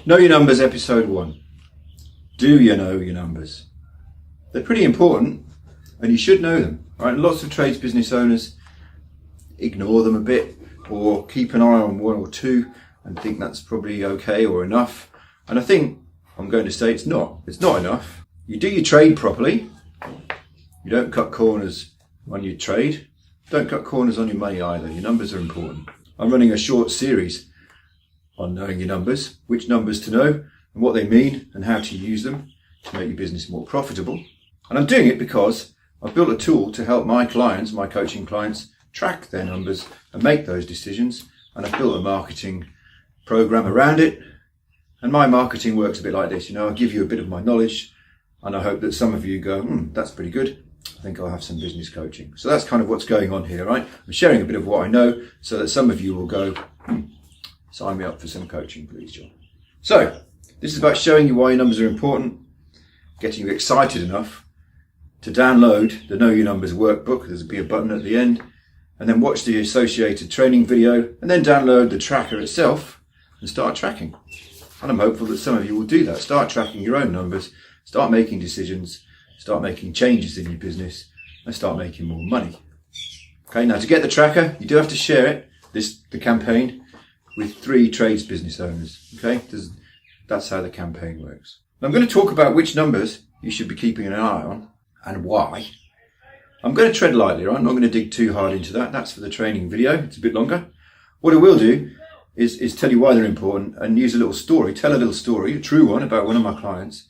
Know Your Numbers, episode 1. Do you know your numbers? They're pretty important and you should know them, right? Lots of trades business owners ignore them a bit or keep an eye on one or two and think that's probably okay or enough. And I think I'm going to say it's not enough. You do your trade properly. You don't cut corners on your trade. Don't cut corners on your money either. Your numbers are important. I'm running a short series on knowing your numbers, which numbers to know and what they mean and how to use them to make your business more profitable. And I'm doing it because I've built a tool to help my clients, my coaching clients, track their numbers and make those decisions. And I've built a marketing program around it. And my marketing works a bit like this. I give you a bit of my knowledge and I hope that some of you go, that's pretty good. I think I'll have some business coaching. So that's kind of what's going on here, right? I'm sharing a bit of what I know so that some of you will go, sign me up for some coaching, please, John. So this is about showing you why your numbers are important, getting you excited enough to download the Know Your Numbers workbook. There'll be a button at the end, and then watch the associated training video, and then download the tracker itself and start tracking. And I'm hopeful that some of you will do that. Start tracking your own numbers, start making decisions, start making changes in your business, and start making more money. Okay, now to get the tracker, you do have to share it, the campaign, with 3 trades business owners. Okay, that's how the campaign works. I'm going to talk about which numbers you should be keeping an eye on and why. I'm going to tread lightly, right? I'm not going to dig too hard into that. That's for the training video. It's a bit longer. What I will do is tell you why they're important and use a little story, tell a little story, a true one, about one of my clients,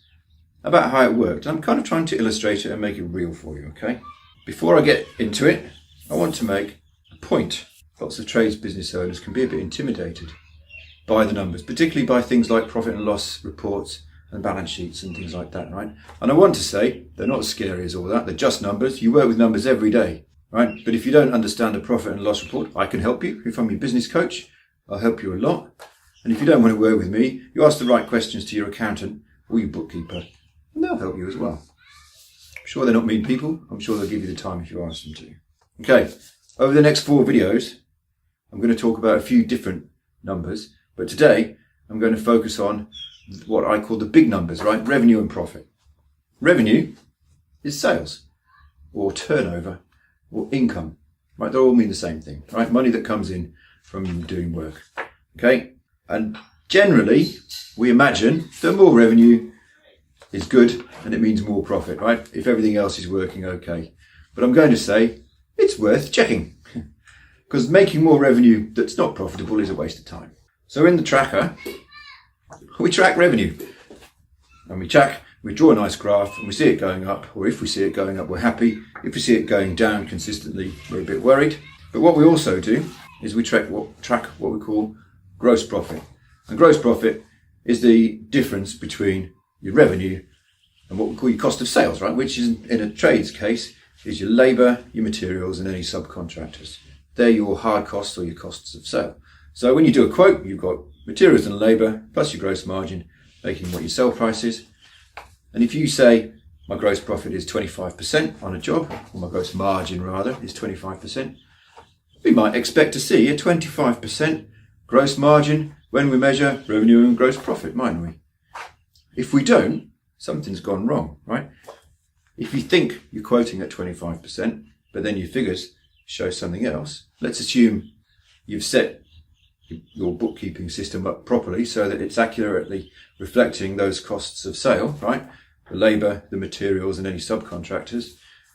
about how it worked. I'm kind of trying to illustrate it and make it real for you, okay? Before I get into it, I want to make a point. Lots of trades business owners can be a bit intimidated by the numbers, particularly by things like profit and loss reports and balance sheets and things like that, right? And I want to say they're not as scary as all that. They're just numbers. You work with numbers every day, right? But if you don't understand a profit and loss report, I can help you. If I'm your business coach, I'll help you a lot. And if you don't want to work with me, you ask the right questions to your accountant or your bookkeeper, and they'll help you as well. I'm sure they're not mean people. I'm sure they'll give you the time if you ask them to. Okay, over the next 4 videos, I'm going to talk about a few different numbers, but today I'm going to focus on what I call the big numbers, right? Revenue and profit. Revenue is sales or turnover or income, right? They all mean the same thing, right? Money that comes in from doing work, okay? And generally, we imagine that more revenue is good and it means more profit, right? If everything else is working okay. But I'm going to say it's worth checking because making more revenue that's not profitable is a waste of time. So in the tracker, we track revenue and we draw a nice graph and we see it going up, or if we see it going up, we're happy. If we see it going down consistently, we're a bit worried. But what we also do is we track what we call gross profit. And gross profit is the difference between your revenue and what we call your cost of sales, right? Which is, in a trades case, is your labour, your materials and any subcontractors. They're your hard costs or your costs of sale. So when you do a quote, you've got materials and labour plus your gross margin, making what your sell price is. And if you say my gross profit is 25% on a job, or my gross margin rather is 25%, we might expect to see a 25% gross margin when we measure revenue and gross profit, mightn't we? If we don't, something's gone wrong, right? If you think you're quoting at 25%, but then your figures show something else, let's assume you've set your bookkeeping system up properly so that it's accurately reflecting those costs of sale, right? The labour, the materials and any subcontractors,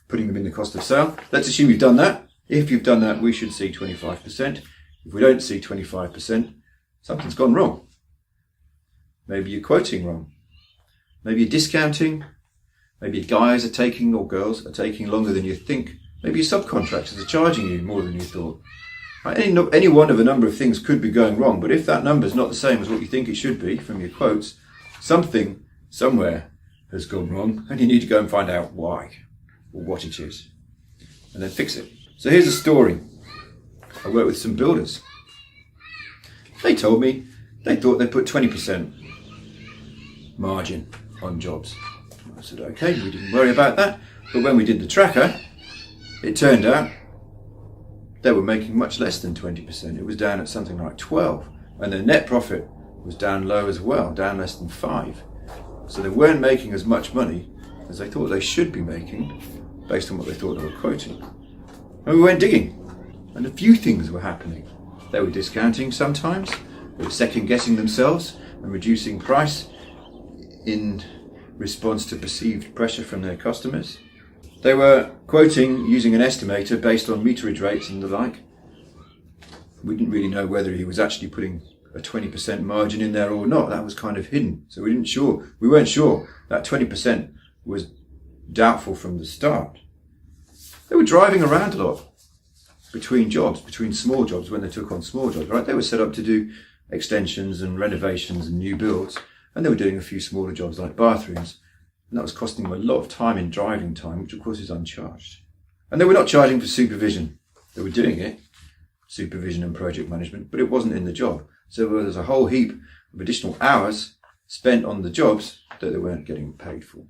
putting them in the cost of sale. Let's assume you've done that. If you've done that, we should see 25%. If we don't see 25%, something's gone wrong. Maybe you're quoting wrong. Maybe you're discounting. Maybe your guys are taking, or girls are taking longer than you think. Maybe your subcontractors are charging you more than you thought. Right? Any one of a number of things could be going wrong, but if that number is not the same as what you think it should be from your quotes, something somewhere has gone wrong and you need to go and find out why or what it is and then fix it. So here's a story. I worked with some builders. They told me they thought they'd put 20% margin on jobs. I said, okay, we didn't worry about that. But when we did the tracker, it turned out they were making much less than 20%. It was down at something like 12. And their net profit was down low as well, down less than 5. So they weren't making as much money as they thought they should be making based on what they thought they were quoting. And we went digging, and a few things were happening. They were discounting sometimes, they were second guessing themselves and reducing price in response to perceived pressure from their customers. They were quoting using an estimator based on meterage rates and the like. We didn't really know whether he was actually putting a 20% margin in there or not. That was kind of hidden. So we weren't sure. That 20% was doubtful from the start. They were driving around a lot between jobs, between small jobs when they took on small jobs, right? They were set up to do extensions and renovations and new builds, and they were doing a few smaller jobs like bathrooms. And that was costing them a lot of time in driving time, which of course is uncharged. And they were not charging for supervision. They were doing it, supervision and project management, but it wasn't in the job. So there was a whole heap of additional hours spent on the jobs that they weren't getting paid for.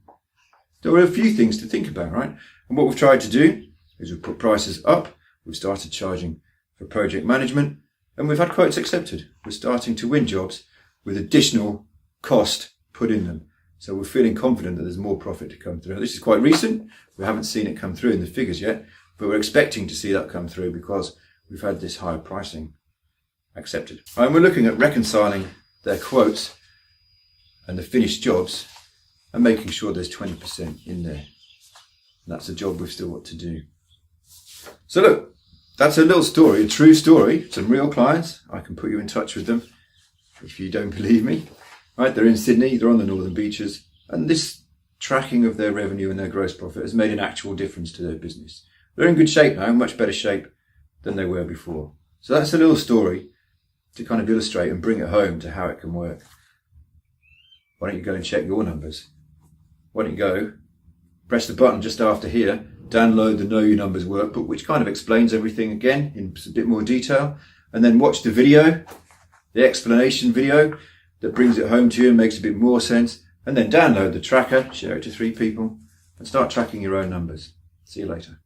There were a few things to think about, right? And what we've tried to do is we've put prices up. We've started charging for project management, and we've had quotes accepted. We're starting to win jobs with additional cost put in them. So we're feeling confident that there's more profit to come through. Now, this is quite recent. We haven't seen it come through in the figures yet, but we're expecting to see that come through because we've had this higher pricing accepted. And we're looking at reconciling their quotes and the finished jobs and making sure there's 20% in there. And that's a job we've still got to do. So look, that's a little story, a true story, some real clients. I can put you in touch with them if you don't believe me. Right, they're in Sydney, they're on the northern beaches, and this tracking of their revenue and their gross profit has made an actual difference to their business. They're in good shape now, much better shape than they were before. So that's a little story to kind of illustrate and bring it home to how it can work. Why don't you go and check your numbers? Why don't you go, press the button just after here, download the Know Your Numbers workbook, which kind of explains everything again in a bit more detail, and then watch the video, the explanation video, that brings it home to you and makes a bit more sense, and then download the tracker, share it to 3 people, and start tracking your own numbers. See you later.